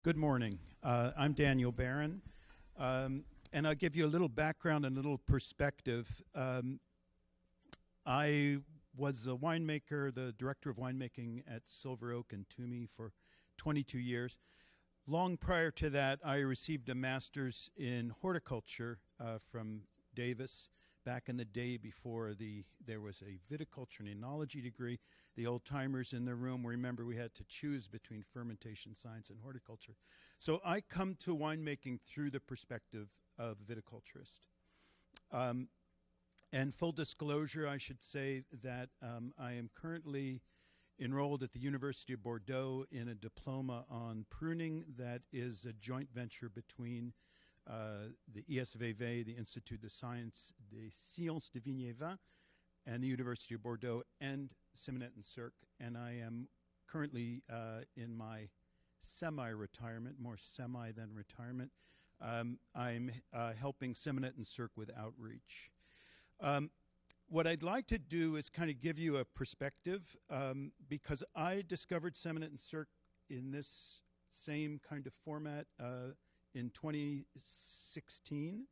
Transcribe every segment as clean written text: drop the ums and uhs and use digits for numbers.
Good morning. I'm Daniel Barron, and I'll give you a little background and a little perspective. I was a winemaker, the director of winemaking at Silver Oak and Toomey for 22 years. Long prior to that, I received a master's in horticulture from Davis back in the day before there was a viticulture and enology degree. The old-timers in the room remember we had to choose between fermentation science and horticulture. So I come to winemaking through the perspective of a viticulturist. And full disclosure, I should say that I am currently enrolled at the University of Bordeaux in a diploma on pruning that is a joint venture between the ISVV, the Institut de Sciences de Vigne et Vin, and the University of Bordeaux, and Simonet and Cirque. And I am currently in my semi-retirement, more semi than retirement. I'm helping Simonet and Cirque with outreach. What I'd like to do is kind of give you a perspective, because I discovered Simonet and Cirque in this same kind of format in 2016,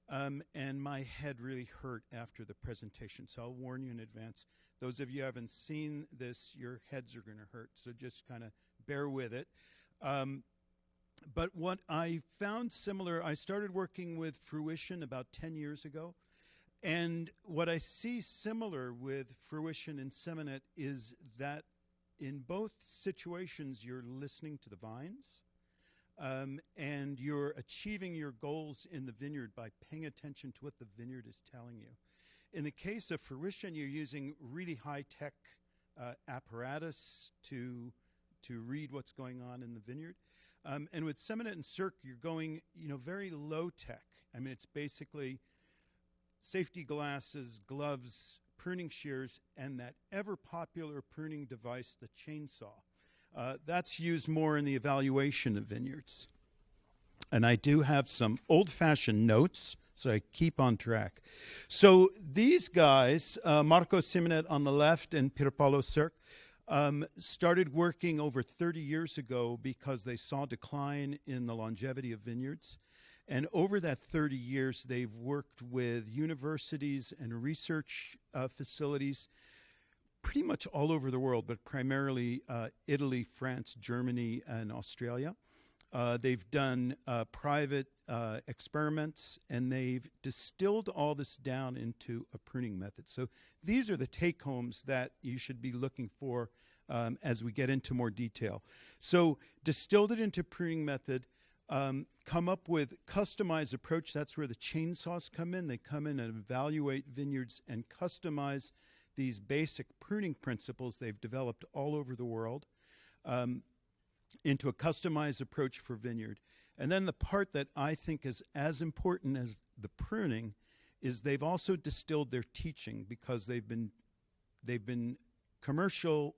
and my head really hurt after the presentation, so I'll warn you in advance. Those of you who haven't seen this, your heads are going to hurt, so just kind of bear with it. But what I found similar, I started working with Fruition about 10 years ago, and what I see similar with Fruition and Simonet is that in both situations you're listening to the vines, and you're achieving your goals in the vineyard by paying attention to what the vineyard is telling you. In the case of Fruition, you're using really high-tech apparatus to read what's going on in the vineyard. And with Simonet and Cirque, you're going, very low-tech. I mean, it's basically safety glasses, gloves, pruning shears, and that ever-popular pruning device, the chainsaw. That's used more in the evaluation of vineyards. And I do have some old-fashioned notes, so I keep on track. So these guys, Marco Simonet on the left and Pierpaolo Cirque, started working over 30 years ago because they saw decline in the longevity of vineyards. And over that 30 years, they've worked with universities and research facilities pretty much all over the world, but primarily Italy, France, Germany, and Australia. They've done private experiments, and they've distilled all this down into a pruning method. So these are the take-homes that you should be looking for as we get into more detail. So distilled it into pruning method, come up with customized approach. That's where the chainsaws come in. They come in and evaluate vineyards and customize these basic pruning principles they've developed all over the world into a customized approach for vineyard. And then the part that I think is as important as the pruning is they've also distilled their teaching, because they've been commercial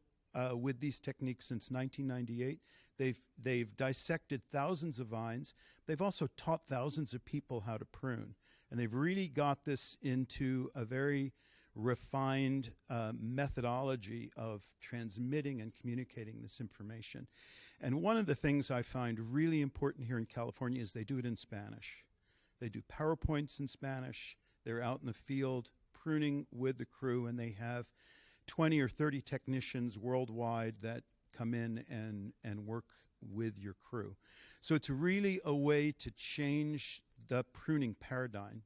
with these techniques since 1998. They've dissected thousands of vines. They've also taught thousands of people how to prune. And they've really got this into a very refined methodology of transmitting and communicating this information. And one of the things I find really important here in California is they do it in Spanish. They do PowerPoints in Spanish. They're out in the field pruning with the crew, and they have 20 or 30 technicians worldwide that come in and work with your crew. So it's really a way to change the pruning paradigm.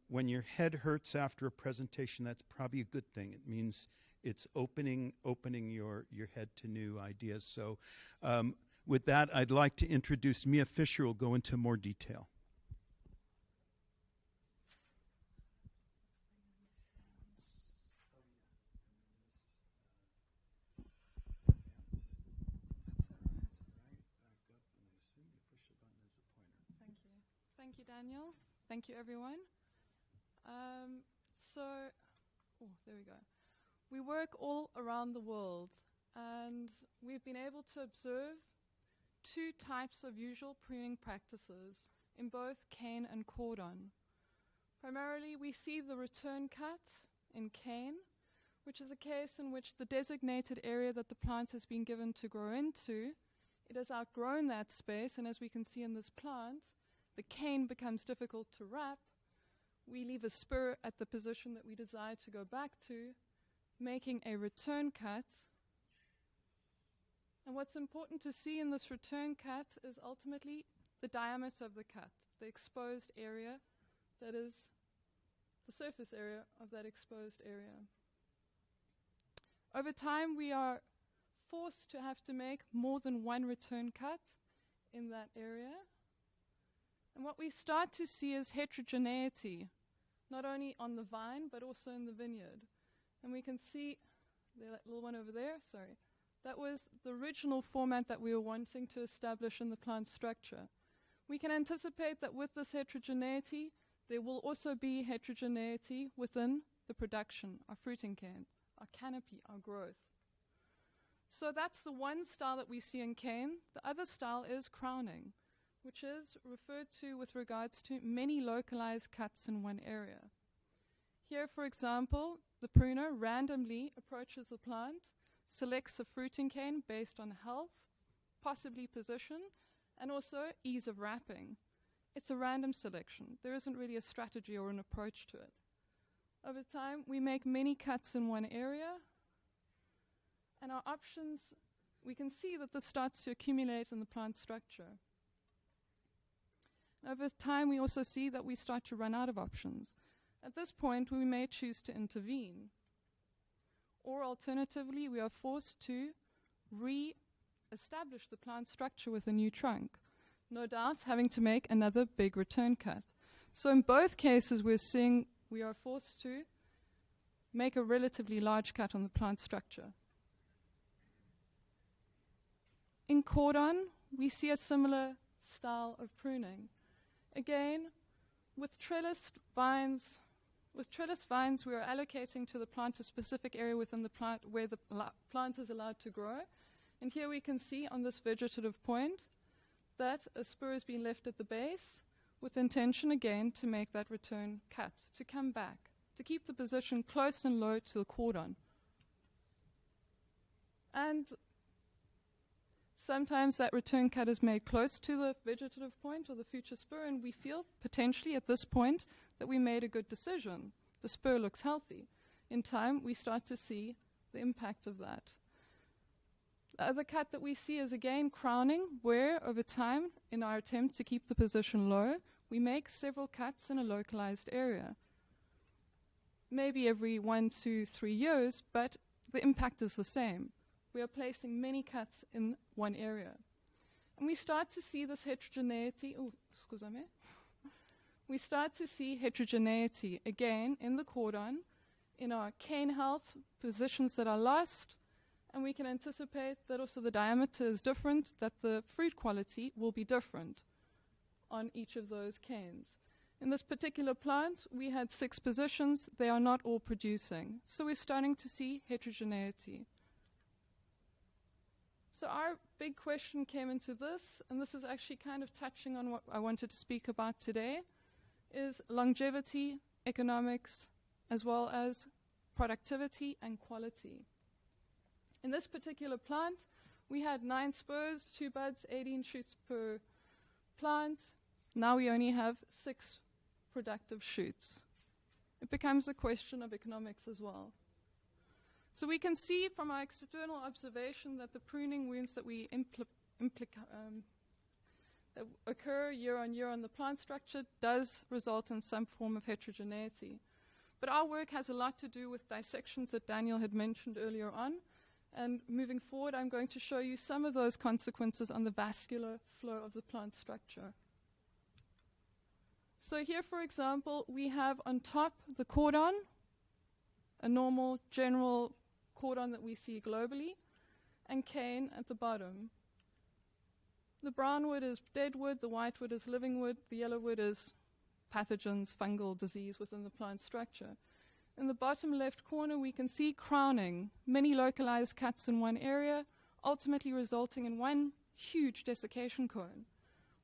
When your head hurts after a presentation, that's probably a good thing. It means it's opening your head to new ideas. So with that, I'd like to introduce Mia Fisher, who will go into more detail. Thank you, Daniel. Thank you, everyone. There we go. We work all around the world, and we've been able to observe two types of usual pruning practices in both cane and cordon. Primarily, we see the return cut in cane, which is a case in which the designated area that the plant has been given to grow into, it has outgrown that space, and as we can see in this plant, the cane becomes difficult to wrap. We leave a spur at the position that we desire to go back to, making a return cut. And what's important to see in this return cut is ultimately the diameter of the cut, the exposed area, that is the surface area of that exposed area. Over time, we are forced to have to make more than one return cut in that area. And what we start to see is heterogeneity, not only on the vine, but also in the vineyard. And we can see that little one over there, sorry. That was the original format that we were wanting to establish in the plant structure. We can anticipate that with this heterogeneity, there will also be heterogeneity within the production, our fruiting cane, our canopy, our growth. So that's the one style that we see in cane. The other style is crowning, which is referred to with regards to many localized cuts in one area. Here, for example, the pruner randomly approaches the plant, selects a fruiting cane based on health, possibly position, and also ease of wrapping. It's a random selection. There isn't really a strategy or an approach to it. Over time, we make many cuts in one area, and our options, we can see that this starts to accumulate in the plant structure. Over time, we also see that we start to run out of options. At this point, we may choose to intervene. Or alternatively, we are forced to re-establish the plant structure with a new trunk. No doubt, having to make another big return cut. So in both cases, we're seeing we are forced to make a relatively large cut on the plant structure. In cordon, we see a similar style of pruning. Again, with trellis vines, we are allocating to the plant a specific area within the plant where the plant is allowed to grow. And here we can see on this vegetative point that a spur has been left at the base with intention again to make that return cut, to come back, to keep the position close and low to the cordon. And sometimes that return cut is made close to the vegetative point or the future spur, and we feel potentially at this point that we made a good decision. The spur looks healthy. In time, we start to see the impact of that. The other cut that we see is again crowning, where over time, in our attempt to keep the position low, we make several cuts in a localized area. Maybe every 1, 2, 3 years, but the impact is the same. We are placing many cuts in one area. And we start to see this heterogeneity. We start to see heterogeneity again in the cordon, in our cane health, positions that are lost, and we can anticipate that also the diameter is different, that the fruit quality will be different on each of those canes. In this particular plant, we had 6 positions. They are not all producing. So we're starting to see heterogeneity. So our big question came into this, and this is actually kind of touching on what I wanted to speak about today, is longevity, economics, as well as productivity and quality. In this particular plant, we had 9 spurs, 2 buds, 18 shoots per plant. Now we only have 6 productive shoots. It becomes a question of economics as well. So we can see from our external observation that the pruning wounds that we that occur year on year on the plant structure does result in some form of heterogeneity. But our work has a lot to do with dissections that Daniel had mentioned earlier on. And moving forward, I'm going to show you some of those consequences on the vascular flow of the plant structure. So here, for example, we have on top the cordon, a normal general cordon that we see globally, and cane at the bottom. The brown wood is dead wood, the white wood is living wood, the yellow wood is pathogens, fungal disease within the plant structure. In the bottom left corner, we can see crowning, many localized cuts in one area, ultimately resulting in one huge desiccation cone.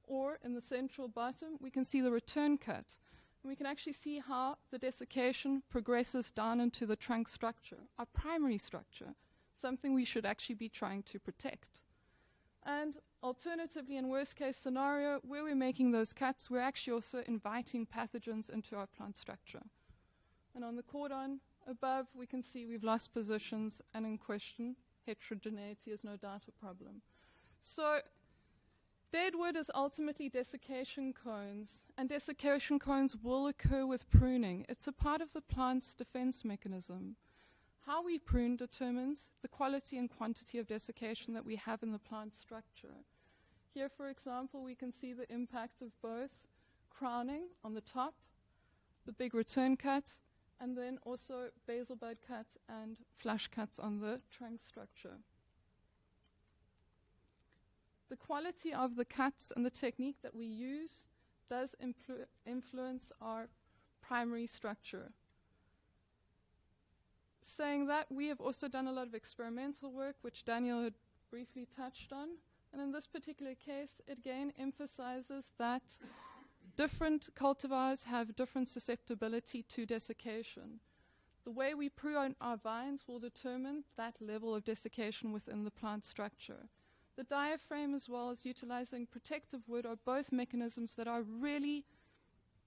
Or in the central bottom, we can see the return cut, And we can actually see how the desiccation progresses down into the trunk structure, our primary structure, something we should actually be trying to protect. And alternatively, in worst case scenario, where we're making those cuts, we're actually also inviting pathogens into our plant structure. And on the cordon above, we can see we've lost positions, and in question, heterogeneity is no doubt a problem. So dead wood is ultimately desiccation cones, and desiccation cones will occur with pruning. It's a part of the plant's defense mechanism. How we prune determines the quality and quantity of desiccation that we have in the plant structure. Here, for example, we can see the impact of both crowning on the top, the big return cut, and then also basal bud cut and flush cuts on the trunk structure. The quality of the cuts and the technique that we use does influence our primary structure. Saying that, we have also done a lot of experimental work, which Daniel had briefly touched on. And in this particular case, it again emphasizes that different cultivars have different susceptibility to desiccation. The way we prune our vines will determine that level of desiccation within the plant structure. The diaphragm, as well as utilizing protective wood, are both mechanisms that are really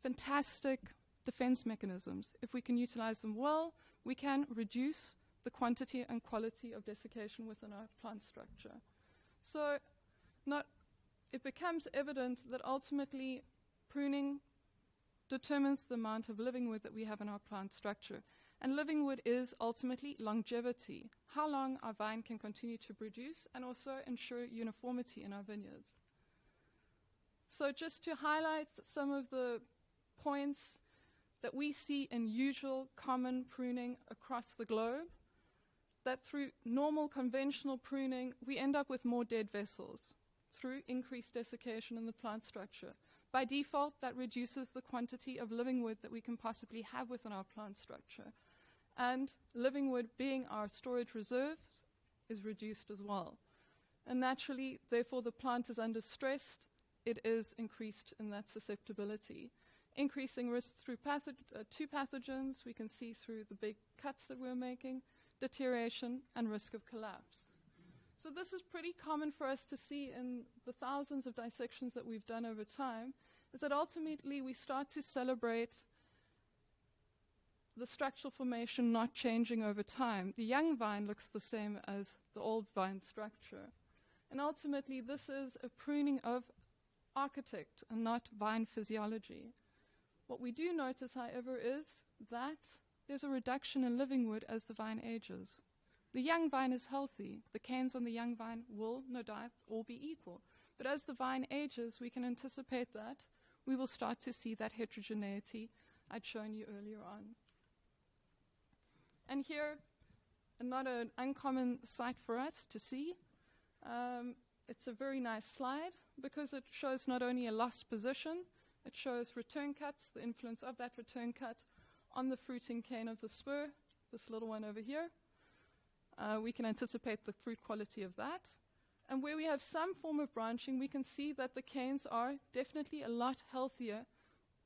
fantastic defense mechanisms. If we can utilize them well, we can reduce the quantity and quality of desiccation within our plant structure. So it becomes evident that ultimately pruning determines the amount of living wood that we have in our plant structure. And living wood is ultimately longevity, how long our vine can continue to produce, and also ensure uniformity in our vineyards. So just to highlight some of the points that we see in usual common pruning across the globe, that through normal conventional pruning, we end up with more dead vessels through increased desiccation in the plant structure. By default, that reduces the quantity of living wood that we can possibly have within our plant structure. And living wood, being our storage reserves, is reduced as well. And naturally, therefore, the plant is under stress. It is increased in that susceptibility. Increasing risk through two pathogens, we can see through the big cuts that we're making, deterioration and risk of collapse. So this is pretty common for us to see in the thousands of dissections that we've done over time, is that ultimately we start to celebrate the structural formation not changing over time. The young vine looks the same as the old vine structure. And ultimately this is a pruning of architect and not vine physiology. What we do notice, however, is that there's a reduction in living wood as the vine ages. The young vine is healthy. The canes on the young vine will, no doubt, all be equal. But as the vine ages, we can anticipate that we will start to see that heterogeneity I'd shown you earlier on. And here, not an uncommon sight for us to see. It's a very nice slide because it shows not only a lost position, it shows return cuts, the influence of that return cut on the fruiting cane of the spur, this little one over here. We can anticipate the fruit quality of that. And where we have some form of branching, we can see that the canes are definitely a lot healthier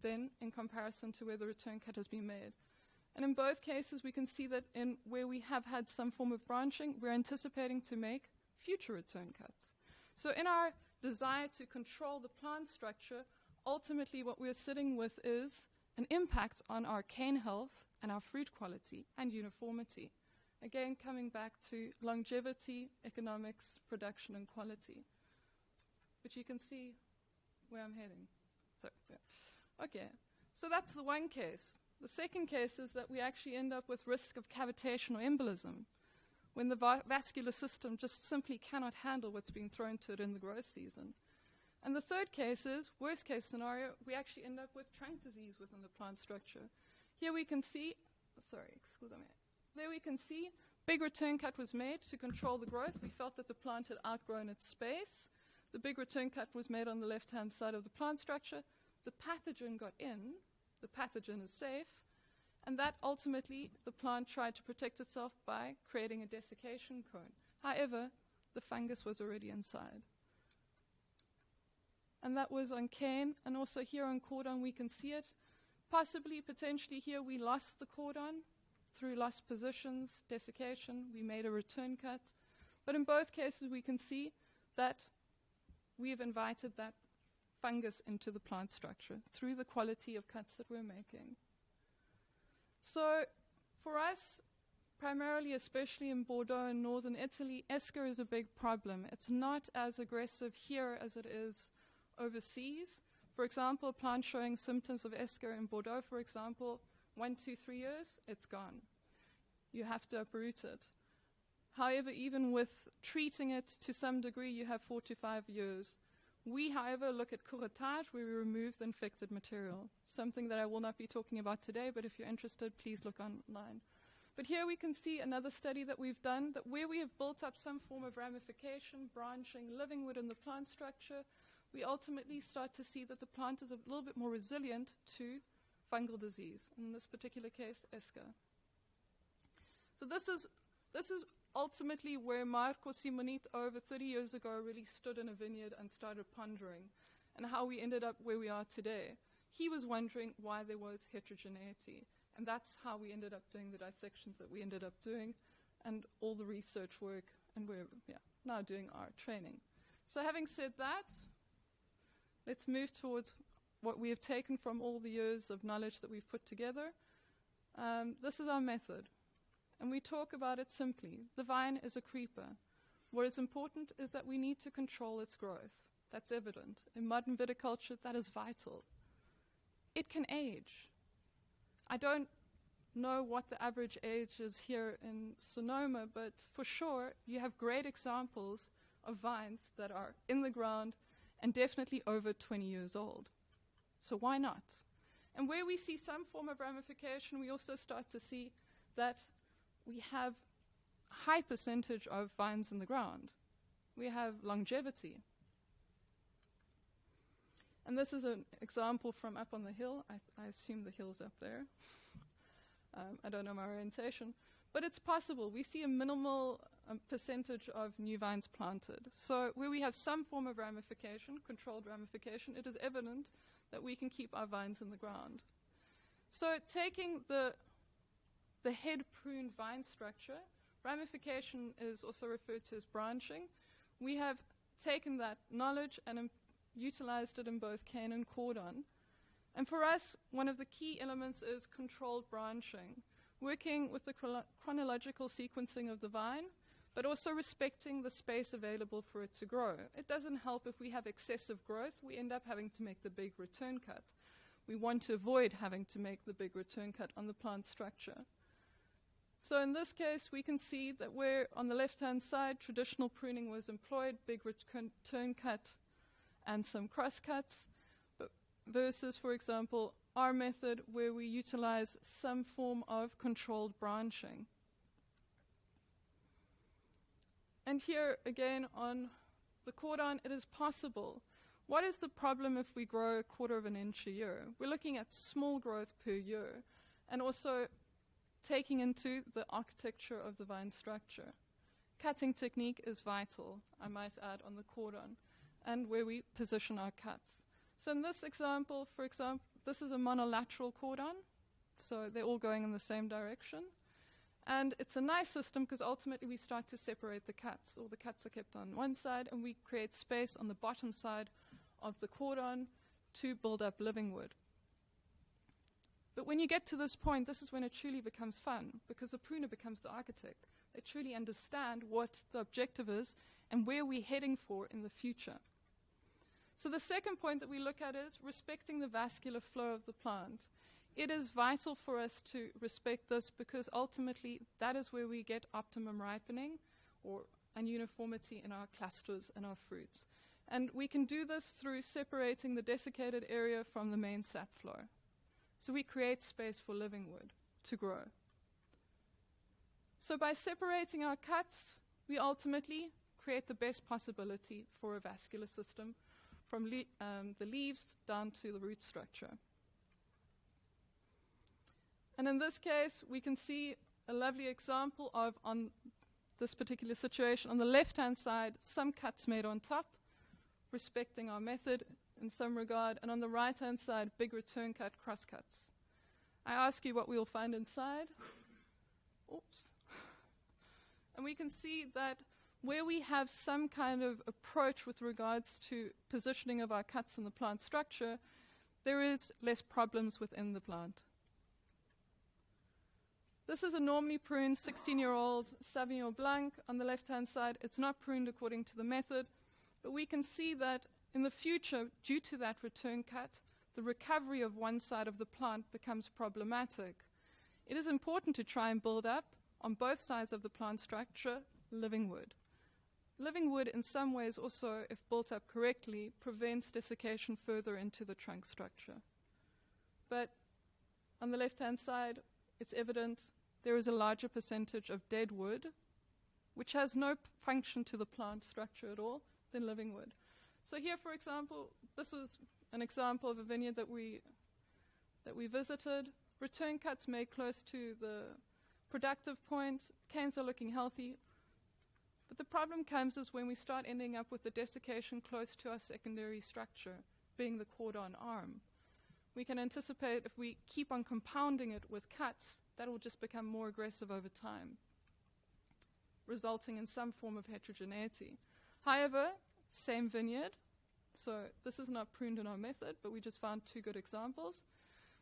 than in comparison to where the return cut has been made. And in both cases, we can see that in where we have had some form of branching, we're anticipating to make future return cuts. So in our desire to control the plant structure, ultimately what we're sitting with is an impact on our cane health and our fruit quality and uniformity. Again, coming back to longevity, economics, production, and quality. But you can see where I'm heading. So, yeah. Okay, so that's the one case. The second case is that we actually end up with risk of cavitation or embolism when the vascular system just simply cannot handle what's being thrown to it in the growth season. And the third case is, worst case scenario, we actually end up with trunk disease within the plant structure. Here we can see, there we can see big return cut was made to control the growth. We felt that the plant had outgrown its space. The big return cut was made on the left-hand side of the plant structure. The pathogen got in. The pathogen is safe. And that ultimately, the plant tried to protect itself by creating a desiccation cone. However, the fungus was already inside. And that was on cane, and also here on cordon we can see it. Possibly, potentially here we lost the cordon through lost positions, desiccation, we made a return cut. But in both cases we can see that we have invited that fungus into the plant structure through the quality of cuts that we're making. So for us, primarily, especially in Bordeaux and northern Italy, eschar is a big problem. It's not as aggressive here as it is overseas. For example, a plant showing symptoms of eschar in Bordeaux, for example, 1, 2, 3 years, it's gone. You have to uproot it. However, even with treating it to some degree, you have 4 to 5 years. We, however, look at curettage, where we remove the infected material, something that I will not be talking about today, but if you're interested, please look online. But here we can see another study that we've done, that where we have built up some form of ramification, branching, living within the plant structure, we ultimately start to see that the plant is a little bit more resilient to fungal disease, in this particular case, eschar. So this is ultimately where Marco Simonit over 30 years ago really stood in a vineyard and started pondering, and how we ended up where we are today. He was wondering why there was heterogeneity, and that's how we ended up doing the dissections that we ended up doing, and all the research work, and we're now doing our training. So having said that, let's move towards what we have taken from all the years of knowledge that we've put together. This is our method. And we talk about it simply. The vine is a creeper. What is important is that we need to control its growth. That's evident. In modern viticulture, that is vital. It can age. I don't know what the average age is here in Sonoma, but for sure, you have great examples of vines that are in the ground and definitely over 20 years old. So why not? And where we see some form of ramification, we also start to see that we have a high percentage of vines in the ground. We have longevity. And this is an example from up on the hill. I assume the hill's up there. I don't know my orientation. But it's possible. We see a minimal percentage of new vines planted. So where we have some form of ramification, controlled ramification, it is evident that we can keep our vines in the ground. So taking the head pruned vine structure, ramification is also referred to as branching. We have taken that knowledge and utilized it in both cane and cordon. And for us, one of the key elements is controlled branching, working with the chronological sequencing of the vine, but also respecting the space available for it to grow. It doesn't help if we have excessive growth. We end up having to make the big return cut. We want to avoid having to make the big return cut on the plant structure. So in this case, we can see that where on the left-hand side, traditional pruning was employed, big return cut and some cross cuts, but versus, for example, our method where we utilize some form of controlled branching. And here again on the cordon, it is possible. What is the problem if we grow 1/4 of an inch a year? We're looking at small growth per year, and also taking into the architecture of the vine structure. Cutting technique is vital, I might add, on the cordon, and where we position our cuts. So in this example, for example, this is a monolateral cordon, so they're all going in the same direction. And it's a nice system because ultimately we start to separate the cuts. All the cuts are kept on one side, and we create space on the bottom side of the cordon to build up living wood. But when you get to this point, this is when it truly becomes fun, because the pruner becomes the architect. They truly understand what the objective is and where we're heading for in the future. So the second point that we look at is respecting the vascular flow of the plant. It is vital for us to respect this because ultimately that is where we get optimum ripening and uniformity in our clusters and our fruits. And we can do this through separating the desiccated area from the main sap flow. So we create space for living wood to grow. So by separating our cuts, we ultimately create the best possibility for a vascular system from the leaves down to the root structure. And in this case, we can see a lovely example of, on this particular situation, on the left-hand side, some cuts made on top, respecting our method in some regard, and on the right-hand side, big return cut, cross cuts. I ask you what we will find inside. Oops. And we can see that where we have some kind of approach with regards to positioning of our cuts in the plant structure, there is less problems within the plant. This is a normally pruned 16-year-old Sauvignon Blanc. On the left-hand side, it's not pruned according to the method, but we can see that in the future, due to that return cut, the recovery of one side of the plant becomes problematic. It is important to try and build up, on both sides of the plant structure, living wood. Living wood, in some ways also, if built up correctly, prevents desiccation further into the trunk structure. But on the left-hand side, it's evident there is a larger percentage of dead wood, which has no function to the plant structure at all, than living wood. So here, for example, this was an example of a vineyard that we visited. Return cuts made close to the productive point. Canes are looking healthy. But the problem comes is when we start ending up with the desiccation close to our secondary structure, being the cordon arm. We can anticipate if we keep on compounding it with cuts, that will just become more aggressive over time, resulting in some form of heterogeneity. However, same vineyard, so this is not pruned in our method, but we just found two good examples,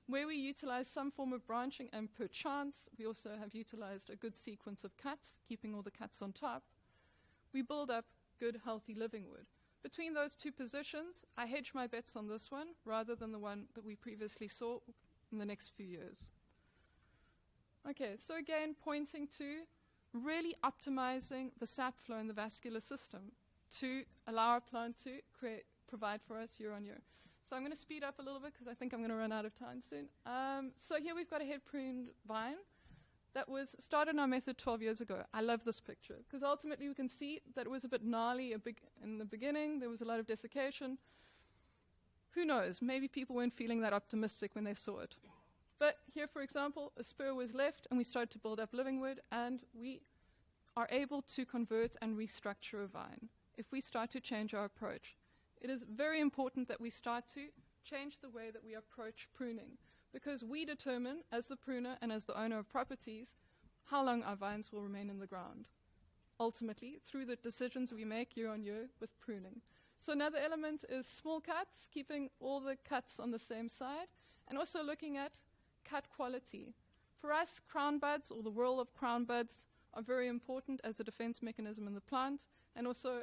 where we utilize some form of branching, and per chance, we also have utilized a good sequence of cuts, keeping all the cuts on top. We build up good, healthy living wood. Between those two positions, I hedge my bets on this one rather than the one that we previously saw in the next few years. Okay, so again, pointing to really optimizing the sap flow in the vascular system to allow our plant to provide for us year on year. So I'm going to speed up a little bit because I think I'm going to run out of time soon. So here we've got a head-pruned vine that was started in our method 12 years ago. I love this picture because ultimately we can see that it was a bit gnarly in the beginning. There was a lot of desiccation. Who knows? Maybe people weren't feeling that optimistic when they saw it. But here, for example, a spur was left and we started to build up living wood, and we are able to convert and restructure a vine if we start to change our approach. It is very important that we start to change the way that we approach pruning, because we determine, as the pruner and as the owner of properties, how long our vines will remain in the ground, ultimately through the decisions we make year on year with pruning. So another element is small cuts, keeping all the cuts on the same side, and also looking at cut quality. For us, crown buds, or the whorl of crown buds, are very important as a defense mechanism in the plant, and also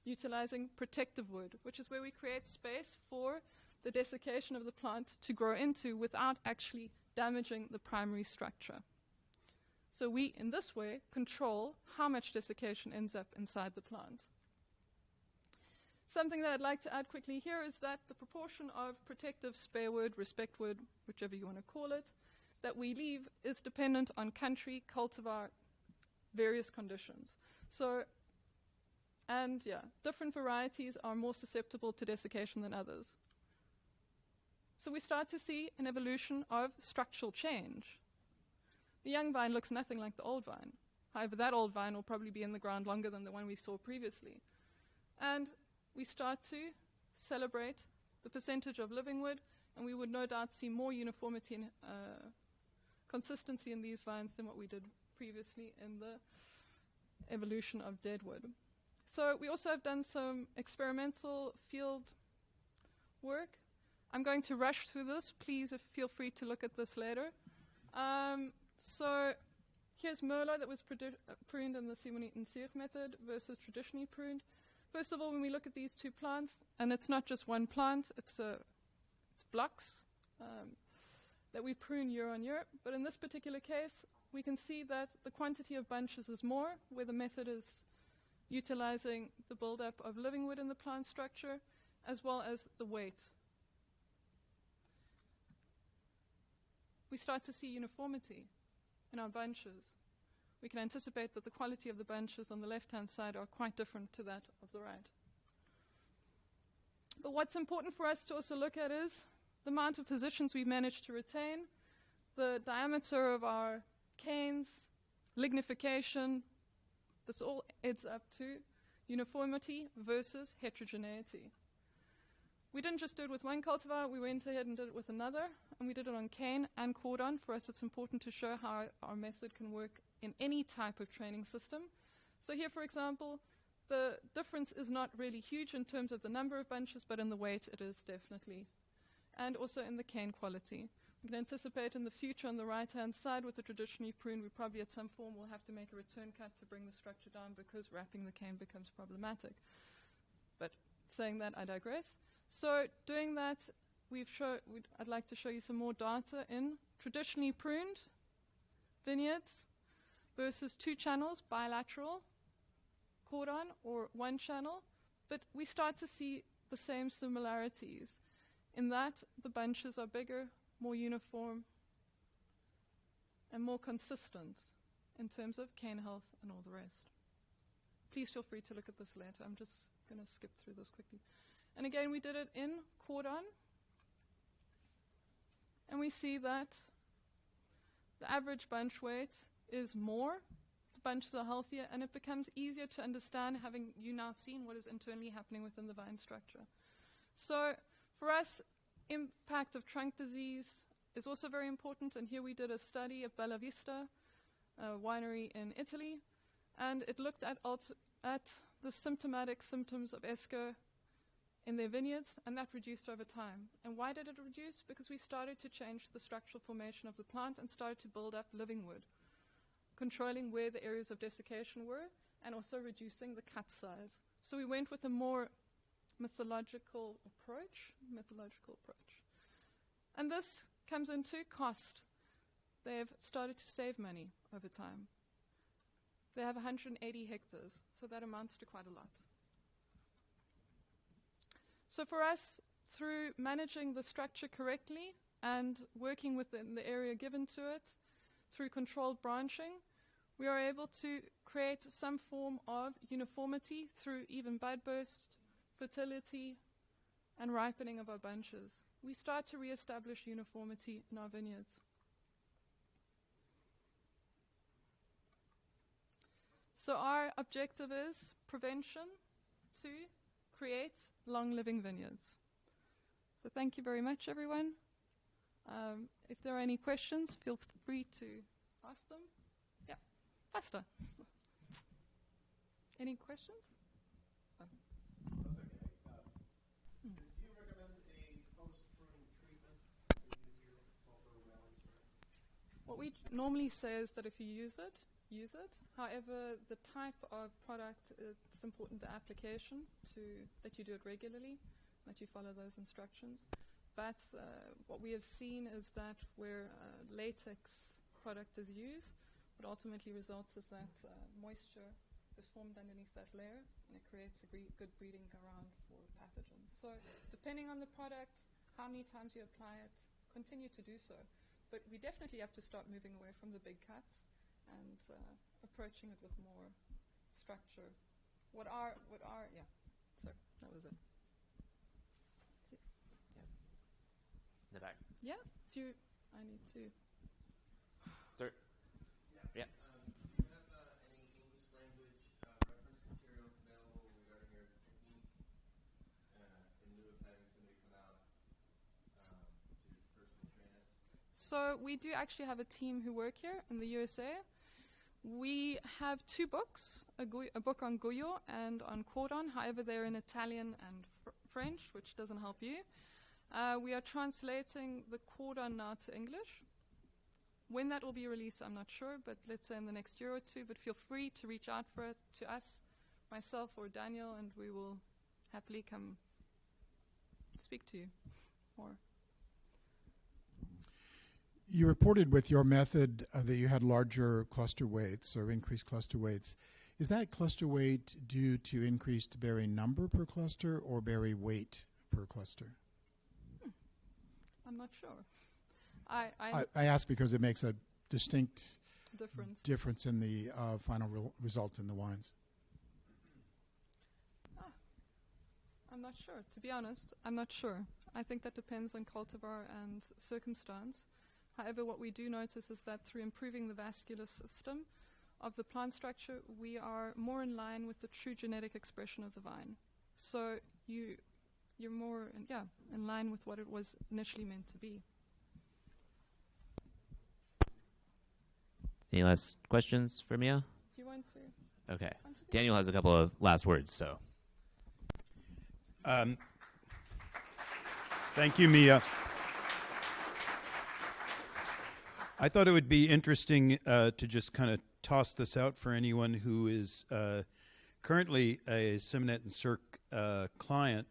utilizing protective wood, which is where we create space for the desiccation of the plant to grow into without actually damaging the primary structure. So we, in this way, control how much desiccation ends up inside the plant. Something that I'd like to add quickly here is that the proportion of protective spare wood, respect wood, whichever you want to call it, that we leave is dependent on country, cultivar, various conditions. So, and yeah, different varieties are more susceptible to desiccation than others. So we start to see an evolution of structural change. The young vine looks nothing like the old vine. However, that old vine will probably be in the ground longer than the one we saw previously. And we start to celebrate the percentage of living wood, and we would no doubt see more uniformity and consistency in these vines than what we did previously in the evolution of dead wood. So we also have done some experimental field work. I'm going to rush through this. Please feel free to look at this later. So here's Merlot that was pruned in the Simon and Sierre method versus traditionally pruned. First of all, when we look at these two plants, and it's not just one plant, it's blocks that we prune year on year. But in this particular case, we can see that the quantity of bunches is more, where the method is utilizing the buildup of living wood in the plant structure, as well as the weight. We start to see uniformity in our bunches. We can anticipate that the quality of the bunches on the left-hand side are quite different to that of the right. But what's important for us to also look at is the amount of positions we've managed to retain, the diameter of our canes, lignification. This all adds up to uniformity versus heterogeneity. We didn't just do it with one cultivar, we went ahead and did it with another, and we did it on cane and cordon. For us, it's important to show how our method can work in any type of training system. So here, for example, the difference is not really huge in terms of the number of bunches, but in the weight it is definitely. And also in the cane quality. We can anticipate in the future on the right-hand side with the traditionally pruned, we probably at some form will have to make a return cut to bring the structure down because wrapping the cane becomes problematic. But saying that, I digress. So doing that, I'd like to show you some more data in traditionally pruned vineyards versus 2 channels, bilateral, cordon, or 1 channel. But we start to see the same similarities in that the bunches are bigger, more uniform, and more consistent in terms of cane health and all the rest. Please feel free to look at this later. I'm just going to skip through this quickly. And again, we did it in cordon. And we see that the average bunch weight is more. The bunches are healthier, and it becomes easier to understand having you now seen what is internally happening within the vine structure. So for us, impact of trunk disease is also very important. And here we did a study at Bella Vista, a winery in Italy. And it looked at the symptomatic symptoms of ESCO in their vineyards, and that reduced over time. And why did it reduce? Because we started to change the structural formation of the plant and started to build up living wood, controlling where the areas of desiccation were, and also reducing the cut size. So we went with a more methodological approach. And this comes into cost. They've started to save money over time. They have 180 hectares, so that amounts to quite a lot. So for us, through managing the structure correctly and working within the area given to it, through controlled branching, we are able to create some form of uniformity through even bud burst, fertility, and ripening of our bunches. We start to reestablish uniformity in our vineyards. So our objective is prevention to create long-living vineyards. So thank you very much, everyone. If there are any questions, feel free to ask them. Yeah, faster. Any questions? That's okay. Do you recommend a post-pruning treatment to use your sulfur rallies for? What we normally say is that if you use it, use it. However, the type of product, it's important the application that you do it regularly, that you follow those instructions. But what we have seen is that where latex product is used, what ultimately results is that moisture is formed underneath that layer, and it creates a good breeding ground for pathogens. So depending on the product, how many times you apply it, continue to do so. But we definitely have to start moving away from the big cuts and approaching it with more structure. So that was it. In the back. Yeah, I need to. Sir? Yeah. Do you have any English language reference materials available regarding your technique in lieu of having somebody come out to personally train us? So we do actually have a team who work here in the USA. We have 2 books, a book on Guyot and on cordon. However, they're in Italian and French, which doesn't help you. We are translating the cordon now to English. When that will be released, I'm not sure, but let's say in the next year or 2. But feel free to reach out to us, myself or Daniel, and we will happily come speak to you more. You reported with your method that you had larger cluster weights or increased cluster weights. Is that cluster weight due to increased berry number per cluster or berry weight per cluster? I'm not sure. I ask because it makes a distinct difference in the final result in the wines. I'm not sure. To be honest, I'm not sure. I think that depends on cultivar and circumstance. However, what we do notice is that through improving the vascular system of the plant structure, we are more in line with the true genetic expression of the vine. So you you're more in line with what it was initially meant to be. Any last questions for Mia? Do you want to? Okay. contribute? Daniel has a couple of last words, so. Thank you, Mia. I thought it would be interesting to just kind of toss this out for anyone who is currently a Simonet and Cirque client.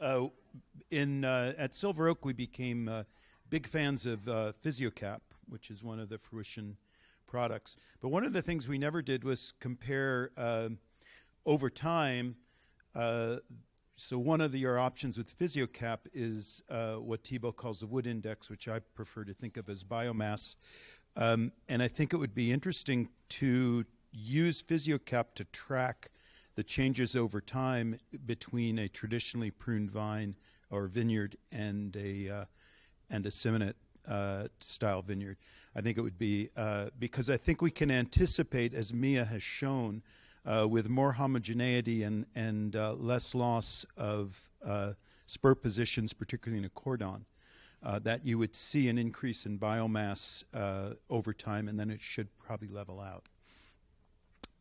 At Silver Oak, we became big fans of PhysioCap, which is one of the Fruition products. But one of the things we never did was compare over time. So one of your options with PhysioCap is what Thibault calls the wood index, which I prefer to think of as biomass. And I think it would be interesting to use PhysioCap to track the changes over time between a traditionally pruned vine or vineyard and a Simonet style vineyard. I think it would be because I think we can anticipate, as Mia has shown, with more homogeneity and less loss of spur positions, particularly in a cordon, that you would see an increase in biomass over time, and then it should probably level out.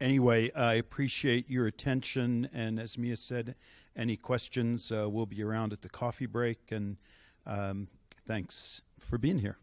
Anyway, I appreciate your attention, and as Mia said, any questions, we'll be around at the coffee break, and thanks for being here.